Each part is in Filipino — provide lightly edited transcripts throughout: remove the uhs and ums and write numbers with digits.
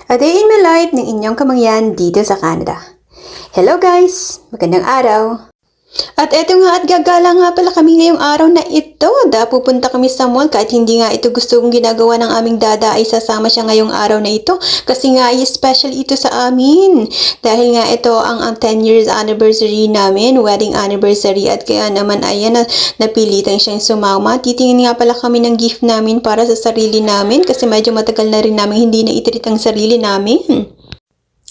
A day in my life ng inyong kamangyan dito sa Canada. Hello guys! Magandang araw! At eto nga at gagala nga pala kami ngayong araw na ito. Pupunta kami sa mall kahit hindi nga ito gusto kong ginagawa ng aming dada ay sasama siya ngayong araw na ito. Kasi nga ay special ito sa amin. Dahil nga ito ang 10 years anniversary namin, wedding anniversary. At kaya naman ayan napilitan siyang sumama. Titingin nga pala kami ng gift namin para sa sarili namin. Kasi medyo matagal na rin namin hindi na itirit ang sarili namin.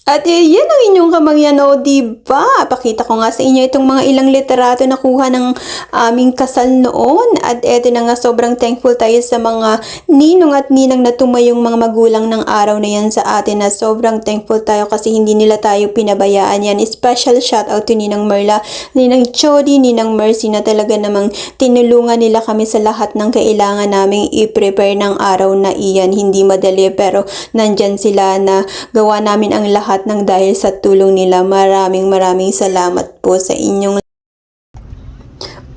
At yan ang inyong kamangyan, o diba? Pakita ko nga sa inyo itong mga ilang literato na kuha ng aming kasal noon. At eto na nga, sobrang thankful tayo sa mga ninong at ninang na tumayong mga magulang ng araw na yan sa atin. At sobrang thankful tayo kasi hindi nila tayo pinabayaan yan. Special shout out to Ninang Merla, Ninang Chody, Ninang Mercy na talaga namang tinulungan nila kami sa lahat ng kailangan naming i-prepare ng araw na iyan. Hindi madali pero nandyan sila na gawa namin ang lahat ng dahil sa tulong nila. Maraming salamat po sa inyong.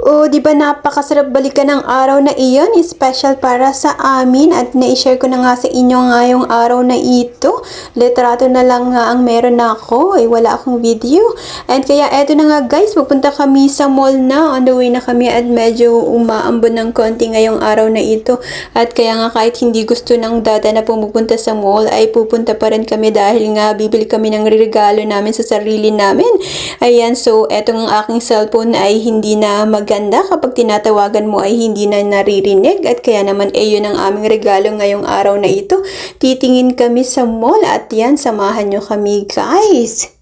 Oh, di ba napakasarap balikan ng araw na iyon, special para sa amin at na-share ko na nga sa inyo ngayong araw na ito. Litrato na lang nga ang meron na ako, ay wala akong video. And kaya eto na nga guys, pupunta kami sa mall na, on the way na kami at medyo umaambon ng konti ngayong araw na ito. At kaya nga kahit hindi gusto ng dada na pumupunta sa mall, ay pupunta pa rin kami dahil nga bibili kami ng regalo namin sa sarili namin. Ayan, so eto ng aking cellphone ay hindi na maganda kapag tinatawagan mo ay hindi na naririnig at kaya naman yun ang aming regalo ngayong araw na ito. Titingin kami sa mall at yan, samahan nyo kami guys.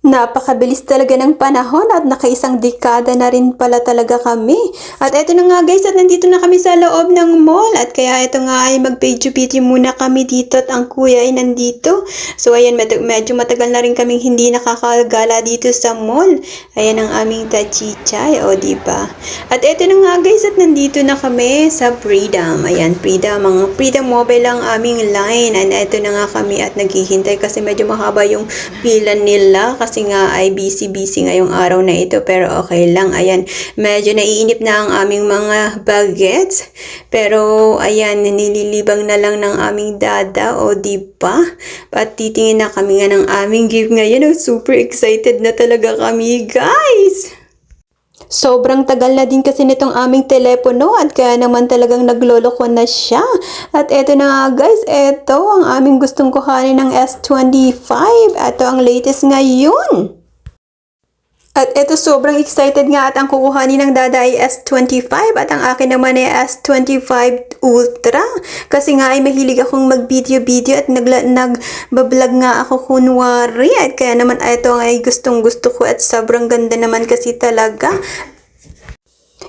Napakabilis talaga ng panahon at nakaisang dekada na rin pala talaga kami. At eto na nga guys, at nandito na kami sa loob ng mall at kaya eto nga ay mag-video muna kami dito at ang kuya ay nandito. So ayan, medyo matagal na rin kaming hindi nakakagala dito sa mall. Ayan ang aming tachichay, o diba? At eto na nga guys, at nandito na kami sa Freedom. Ayan, Freedom, mga Freedom Mobile ang aming line. And eto na nga kami at naghihintay kasi medyo mahaba yung pila nila kasi nga ay busy ngayong araw na ito pero okay lang. Ayan, medyo naiinip na ang aming mga bagets pero ayan, nililibang na lang ng aming dada, o diba? At titingin na kami nga ng aming gift ngayon. Super excited na talaga kami guys! Sobrang tagal na din kasi nitong aming telepono at kaya naman talagang nagloloko na siya. At eto na nga guys, eto ang aming gustong kuhanin ng S25. Eto ang latest ngayon. At eto sobrang excited nga at ang kukuhanin ng dada ay S25 at ang akin naman ay S25 Ultra. Kasi nga ay mahilig akong mag-video at nag-vlog nga ako kunwari. At kaya naman ito ay gustong gusto ko at sobrang ganda naman kasi talaga.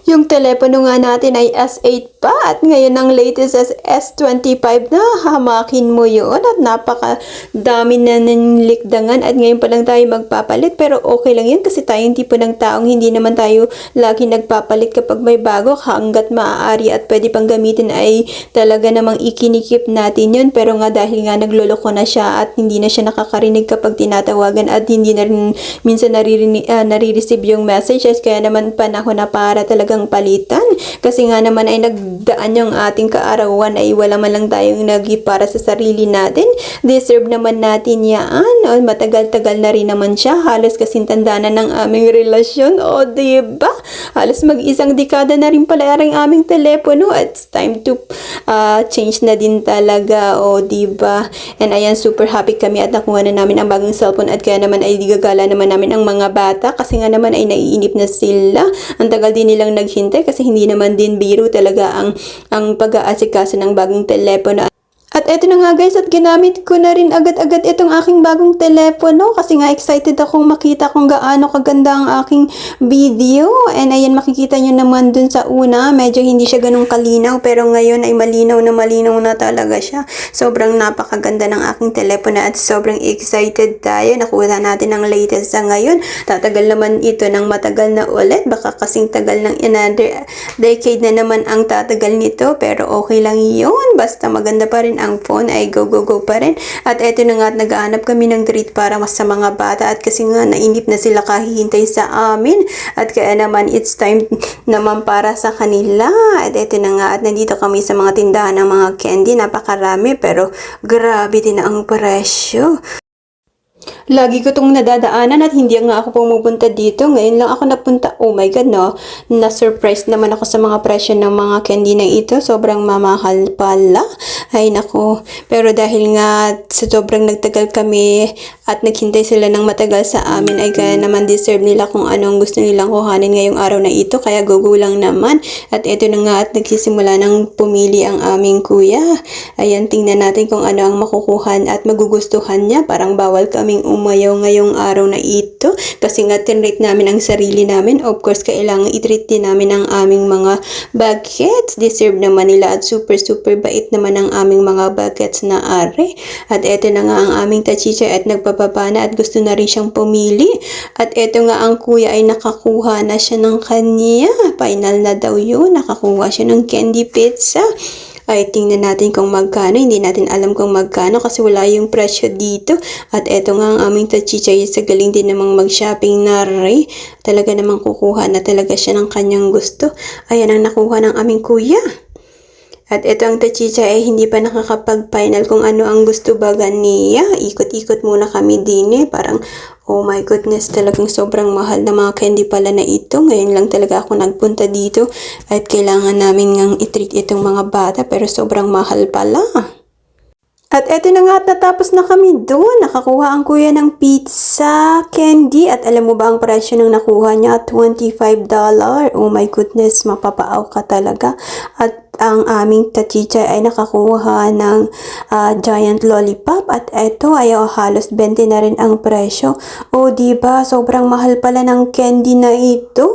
Yung telepono nga natin ay S8 pa at ngayon ang latest as S25 na. Hamakin mo yun at napakadami na nilikdangan at ngayon pa lang tayo magpapalit pero okay lang yun kasi tayong tipo ng taong hindi naman tayo lagi nagpapalit kapag may bago hanggat maaari at pwede pang gamitin ay talaga namang ikinikip natin yun pero nga dahil nga nagloloko na siya at hindi na siya nakakarinig kapag tinatawagan at hindi na rin minsan nare-receive yung message at kaya naman panahon na para talagang palitan kasi nga naman ay nagdaan yung ating kaarawan ay wala man lang tayong para sa sarili natin. Deserve naman natin yan. O, matagal-tagal na rin naman siya. Halos kasing tanda na ng aming relasyon. O diba? Halos mag-isang dekada na rin pala ang aming telepono at it's time to change na din talaga. O diba? And ayan, super happy kami at nakuha na namin ang bagong cellphone at kaya naman ay gagala naman namin ang mga bata kasi nga naman ay naiinip na sila. Ang tagal din nilang naghintay kasi hindi naman din biro talaga ang pag-aasikaso ng bagong telepono. At eto na nga guys, at ginamit ko na rin agad-agad itong aking bagong telepono kasi nga excited akong makita kung gaano kaganda ang aking video. And ayan, makikita nyo naman dun sa una, medyo hindi siya ganun kalinaw pero ngayon ay malinaw na talaga siya. Sobrang napakaganda ng aking telepono at sobrang excited tayo. Nakuha natin ang latest sa ngayon. Tatagal naman ito ng matagal na ulit. Baka kasing tagal ng another decade na naman ang tatagal nito pero okay lang yun. Basta maganda pa rin ang phone ay go pa rin. At eto na nga at nag-aanap kami ng treat para mas sa mga bata at kasi nga nainip na sila kahihintay sa amin at kaya naman it's time naman para sa kanila. At eto na nga at nandito kami sa mga tindahan ng mga candy, napakarami pero grabe din ang presyo. Lagi ko itong nadadaanan at hindi nga ako pumupunta dito. Ngayon lang ako napunta. Oh my God, no? Na-surprise naman ako sa mga presyo ng mga candy na ito. Sobrang mamahal pala. Ay, nako. Pero dahil nga sa sobrang nagtagal kami at naghintay sila ng matagal sa amin, ay kaya naman deserve nila kung anong gusto nilang kuhanin ngayong araw na ito. Kaya go lang naman. At ito na nga at nagsisimula ng pumili ang aming kuya. Ayan, tingnan natin kung ano ang makukuhan at magugustuhan niya. Parang bawal kaming umayaw ngayong araw na ito kasi nga tinrate namin ang sarili namin. Of course, kailangan i-treat din namin ang aming mga bagets. Deserve naman nila at super bait naman ang aming mga bagets na are. At eto na nga ang aming tachicha at nagpapapana at gusto na rin siyang pumili. At eto nga ang kuya ay nakakuha na siya ng kanya. Final na daw yun. Nakakuha siya ng candy pizza. Ay tingnan natin kung magkano. Hindi natin alam kung magkano kasi wala yung presyo dito. At eto nga ang aming tachicha sa galing din namang mag-shopping na rin. Talaga namang kukuha na talaga siya ng kanyang gusto. Ayan ang nakuha ng aming kuya. At ito ang tachicha ay hindi pa nakakapag-final kung ano ang gusto baga niya. Ikot-ikot muna kami din parang oh my goodness, talagang sobrang mahal na mga candy pala na ito. Ngayon lang talaga ako nagpunta dito at kailangan namin ngang i-treat itong mga bata pero sobrang mahal pala. At eto na nga at natapos na kami doon. Nakakuha ang kuya ng pizza, candy. At alam mo ba ang presyo ng nakuha niya? $25. Oh my goodness, mapapaaw ka talaga. At ang aming tachicha ay nakakuha ng giant lollipop. At eto ay halos 20 na rin ang presyo. O diba, sobrang mahal pala ng candy na ito.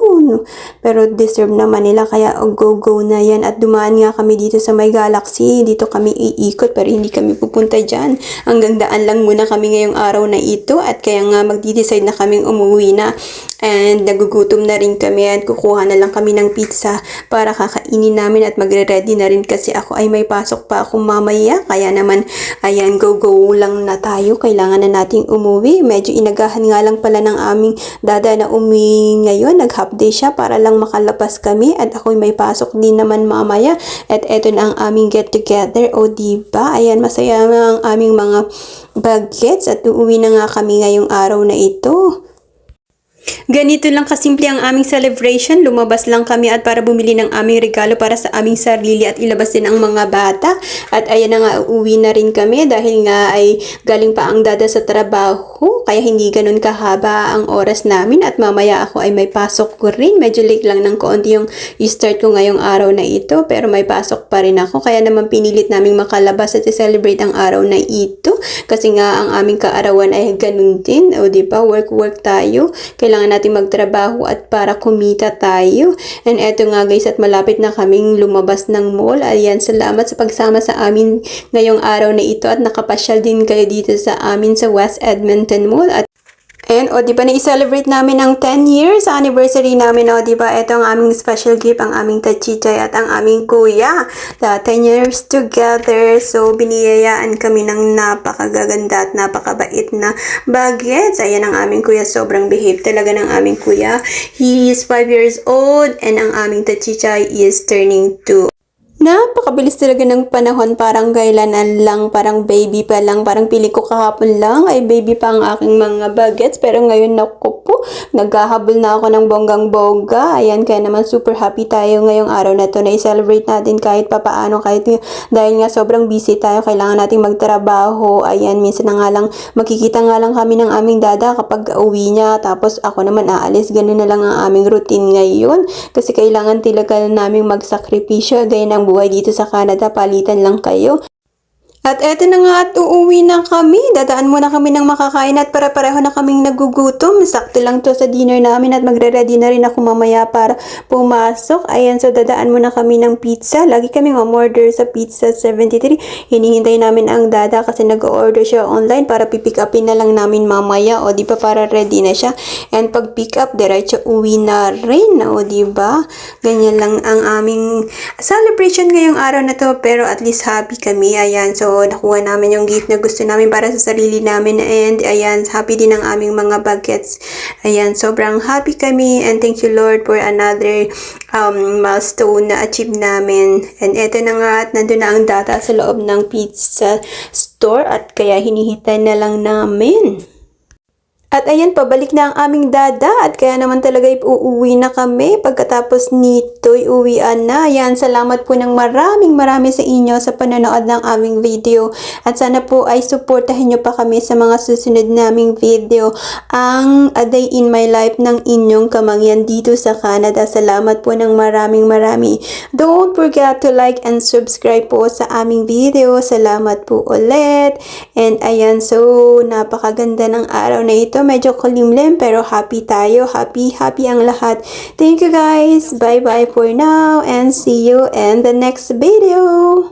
Pero deserve naman nila kaya go na yan. At dumaan nga kami dito sa may Galaxy. Dito kami iikot pero hindi kami pupunta dyan. Hanggang daan lang muna kami ngayong araw na ito at kaya nga magdi-decide na kaming umuwi na and nagugutom na rin kami at kukuha na lang kami ng pizza para kakainin namin at magre-ready na rin kasi ako ay may pasok pa ako mamaya kaya naman ayan go lang na tayo. Kailangan na nating umuwi. Medyo inagahan nga lang pala ng aming dada na umuwi ngayon. Nag-half day siya para lang makalapas kami at ako'y may pasok din naman mamaya at eto na ang aming get together. O diba? Ayan, masaya ang aming mga bagets at uuwi na nga kami ngayong araw na ito. Ganito lang kasimple ang aming celebration. Lumabas lang kami at para bumili ng aming regalo para sa aming sarili at ilabas din ang mga bata. At ayan na nga, uuwi na rin kami dahil nga ay galing pa ang dada sa trabaho. Kaya hindi ganun kahaba ang oras namin at mamaya ako ay may pasok ko rin. Medyo late lang ng konti yung i-start ko ngayong araw na ito pero may pasok pa rin ako. Kaya naman pinilit naming makalabas at i-celebrate ang araw na ito. Kasi nga ang aming kaarawan ay ganun din. O diba, work tayo. Kailangan natin magtrabaho at para kumita tayo. And eto nga guys at malapit na kaming lumabas ng mall. Ayan, salamat sa pagsama sa amin ngayong araw na ito at nakapasyal din kayo dito sa amin sa West Edmonton Mall. At and o diba na-celebrate namin ang 10 years anniversary namin. O diba ito ang aming special gift, ang aming tachichay at ang aming kuya. The 10 years together. So biniyayaan kami ng napakagaganda at napakabait na bagets. Ayan ang aming kuya, sobrang behave talaga ng aming kuya. He is 5 years old and ang aming tachichay is turning 2. Napakabilis talaga ng panahon, parang kailanan lang, parang baby pa lang, parang pili ko kahapon lang ay baby pa ang aking mga bagets pero ngayon naku po, naghahabol na ako ng bonggang-bongga. Ayan, kaya naman super happy tayo ngayong araw na to na i-celebrate natin kahit papaano, kahit dahil nga sobrang busy tayo, kailangan nating magtrabaho. Ayan, minsan na nga lang, makikita nga lang kami ng aming dada kapag uwi niya, tapos ako naman aalis, ganun na lang ang aming routine ngayon kasi kailangan talaga naming magsakripisyo, gaya ng buhay dito sa Canada, palitan lang kayo. At eto na nga at uuwi na kami. Dadaan muna kami ng makakain at para-pareho na kaming nagugutom. Sakto lang to sa dinner namin at magre-ready na rin ako mamaya para pumasok. Ayan, so dadaan muna kami ng pizza. Lagi kaming umorder sa Pizza 73. Hinihintay namin ang dada kasi nag-order siya online para pipick upin na lang namin mamaya. O di ba para ready na siya. And pag pick up, diretso uwi na rin. O di ba? Ganyan lang ang aming celebration ngayong araw na to pero at least happy kami. Ayan, so nakuha namin yung gift na gusto namin para sa sarili namin. And ayan, happy din ang aming mga bagets. Ayan, sobrang happy kami and thank you Lord for another milestone na achieve namin. And eto na nga at nandun na ang data sa loob ng pizza store at kaya hinihintay na lang namin. At ayan, pabalik na ang aming dada at kaya naman talaga uuwi na kami. Pagkatapos nito, uwian na. Ayan, salamat po ng marami sa inyo sa panonood ng aming video. At sana po ay supportahin nyo pa kami sa mga susunod naming video. Ang A Day in My Life ng inyong kamangyan dito sa Canada. Salamat po ng marami. Don't forget to like and subscribe po sa aming video. Salamat po ulit. And ayan, so napakaganda ng araw na ito. Medyo kulimlim pero happy tayo. Happy ang lahat. Thank you guys. Bye for now and see you in the next video.